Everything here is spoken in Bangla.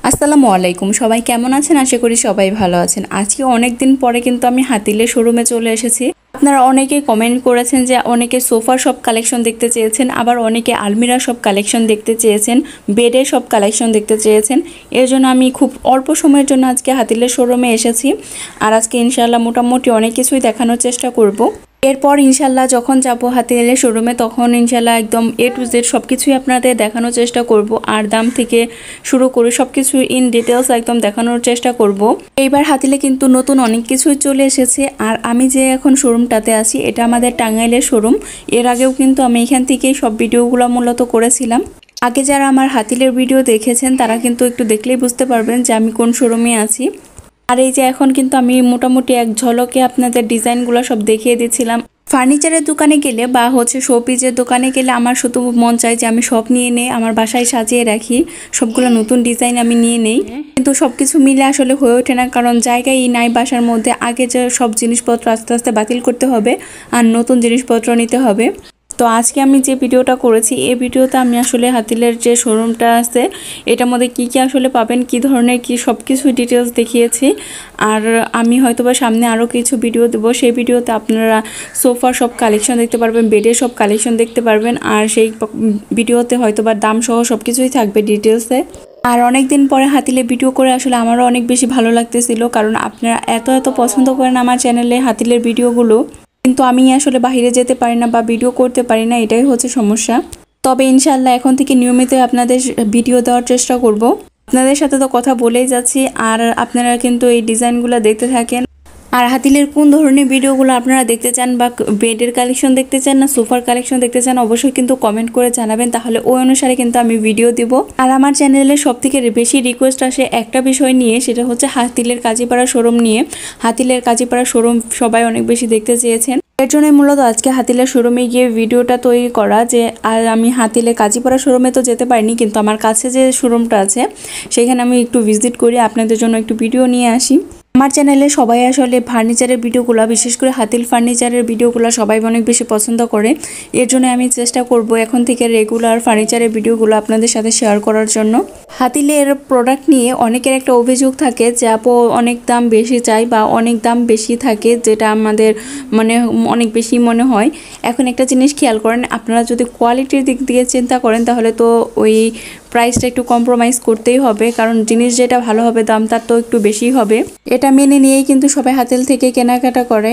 আসসালামু আলাইকুম, সবাই কেমন আছেন? আশা করি সবাই ভালো আছেন। আজকে অনেক দিন পরে কিন্তু আমি হাতিলের শোরুমে চলে এসেছি। আপনারা অনেকেই কমেন্ট করেছেন যে অনেকে সোফার সব কালেকশন দেখতে চেয়েছেন, আবার অনেকে আলমিরা সব কালেকশন দেখতে চেয়েছেন, বেডের সব কালেকশন দেখতে চেয়েছেন। এর জন্য আমি খুব অল্প সময়ের জন্য আজকে হাতিলের শোরুমে এসেছি। আর আজকে ইনশাআল্লাহ মোটামুটি অনেক কিছুই দেখানোর চেষ্টা করব। এরপর ইনশাল্লাহ যখন যাব হাতিলের শোরুমে তখন ইনশাল্লাহ একদম A to Z সব কিছুই আপনাদের দেখানোর চেষ্টা করব। আর দাম থেকে শুরু করে সব কিছু ইন ডিটেলস একদম দেখানোর চেষ্টা করব। এইবার হাতিলে কিন্তু নতুন অনেক কিছুই চলে এসেছে। আর আমি যে এখন শোরুমটাতে আছি এটা আমাদের টাঙ্গাইলের শোরুম। এর আগেও কিন্তু আমি এখান থেকেই সব ভিডিওগুলো মূলত করেছিলাম। আগে যারা আমার হাতিলের ভিডিও দেখেছেন তারা কিন্তু একটু দেখলেই বুঝতে পারবেন যে আমি কোন শোরুমে আছি। আর এই যে এখন কিন্তু আমি মোটামুটি এক ঝলকে আপনাদের ডিজাইনগুলো সব দেখিয়ে দিচ্ছিলাম। ফার্নিচারের দোকানে গেলে বা শোপিসের দোকানে গেলে আমার শুধু মন চায় যে আমি সব নিয়ে নেই, আমার বাসায় সাজিয়ে রাখি, সবগুলো নতুন ডিজাইন আমি নিয়ে নেই। কিন্তু সবকিছু মিলে আসলে হয়ে ওঠে না, কারণ জায়গায় নাই বাসার মধ্যে। আগে যে সব জিনিসপত্র আস্তে আস্তে বাতিল করতে হবে আর নতুন জিনিসপত্র নিতে হবে। তো আজকে আমি যে ভিডিওটা করেছি এই ভিডিওতে আমি আসলে হাতিলের যে শোরুমটা আছে এটার মধ্যে কি কি আসলে পাবেন, কি ধরনের কি সব কিছু ডিটেলস দেখিয়েছি। আর আমি হয়তোবা সামনে আরও কিছু ভিডিও দেবো, সেই ভিডিওতে আপনারা সোফার সব কালেকশন দেখতে পারবেন, বেডের সব কালেকশন দেখতে পারবেন। আর সেই ভিডিওতে হয়তোবা দাম সহ সব কিছুই থাকবে ডিটেলসে। আর অনেক দিন পরে হাতিলে ভিডিও করে আসলে আমারও অনেক বেশি ভালো লাগতেছিল, কারণ আপনারা এত এত পছন্দ করেন আমার চ্যানেলে হাতিলের ভিডিওগুলো। কিন্তু আমি আসলে বাইরে যেতে পারি না বা ভিডিও করতে পারি না, এটাই হচ্ছে সমস্যা। তবে ইনশাআল্লাহ এখন থেকে নিয়মিত আপনাদের ভিডিও দেওয়ার চেষ্টা করব। আপনাদের সাথে তো কথা বলেই যাচ্ছি, আর আপনারা কিন্তু এই ডিজাইনগুলো দেখতে থাকেন। আর হাতিলের কোন ধরনের ভিডিওগুলো আপনারা দেখতে চান, বা বেডের কালেকশন দেখতে চান না সোফার কালেকশন দেখতে চান, অবশ্যই কিন্তু কমেন্ট করে জানাবেন, তাহলে ওই অনুসারে কিন্তু আমি ভিডিও দিব। আর আমার চ্যানেলে সবথেকে বেশি রিকোয়েস্ট আসে একটা বিষয় নিয়ে, সেটা হচ্ছে হাতিলের কাজীপাড়া শোরুম নিয়ে। হাতিলের কাজীপাড়া শোরুম সবাই অনেক বেশি দেখতে চেয়েছেন। এর জন্য মূলত আজকে হাতিলের শোরুমে গিয়ে ভিডিওটা তৈরি করা। যে আর আমি হাতিলের কাজীপাড়া শোরুমে তো যেতে পারিনি, কিন্তু আমার কাছে যে শোরুমটা আছে সেখানে আমি একটু ভিজিট করি, আপনাদের জন্য একটু ভিডিও নিয়ে আসি। আমার চ্যানেলে সবাই আসলে ফার্নিচারের ভিডিওগুলো, বিশেষ করে হাতিল ফার্নিচারের ভিডিওগুলো সবাই অনেক বেশি পছন্দ করে। এর জন্য আমি চেষ্টা করব এখন থেকে রেগুলার ফার্নিচারের ভিডিওগুলো আপনাদের সাথে শেয়ার করার জন্য। হাতিলের প্রোডাক্ট নিয়ে অনেকের একটা অভিযোগ থাকে যে আপু অনেক দাম বেশি চাই বা অনেক দাম বেশি থাকে, যেটা আমাদের মানে অনেক বেশি মনে হয়। এখন একটা জিনিস খেয়াল করেন, আপনারা যদি কোয়ালিটির দিক দিয়ে চিন্তা করেন তাহলে তো ওই প্রাইসটা একটু কম্প্রোমাইজ করতেই হবে, কারণ জিনিস যেটা ভালো হবে দাম তার তো একটু বেশিই হবে। এটা মেনে নিয়েই কিন্তু সবাই হাতিল থেকে কেনাকাটা করে।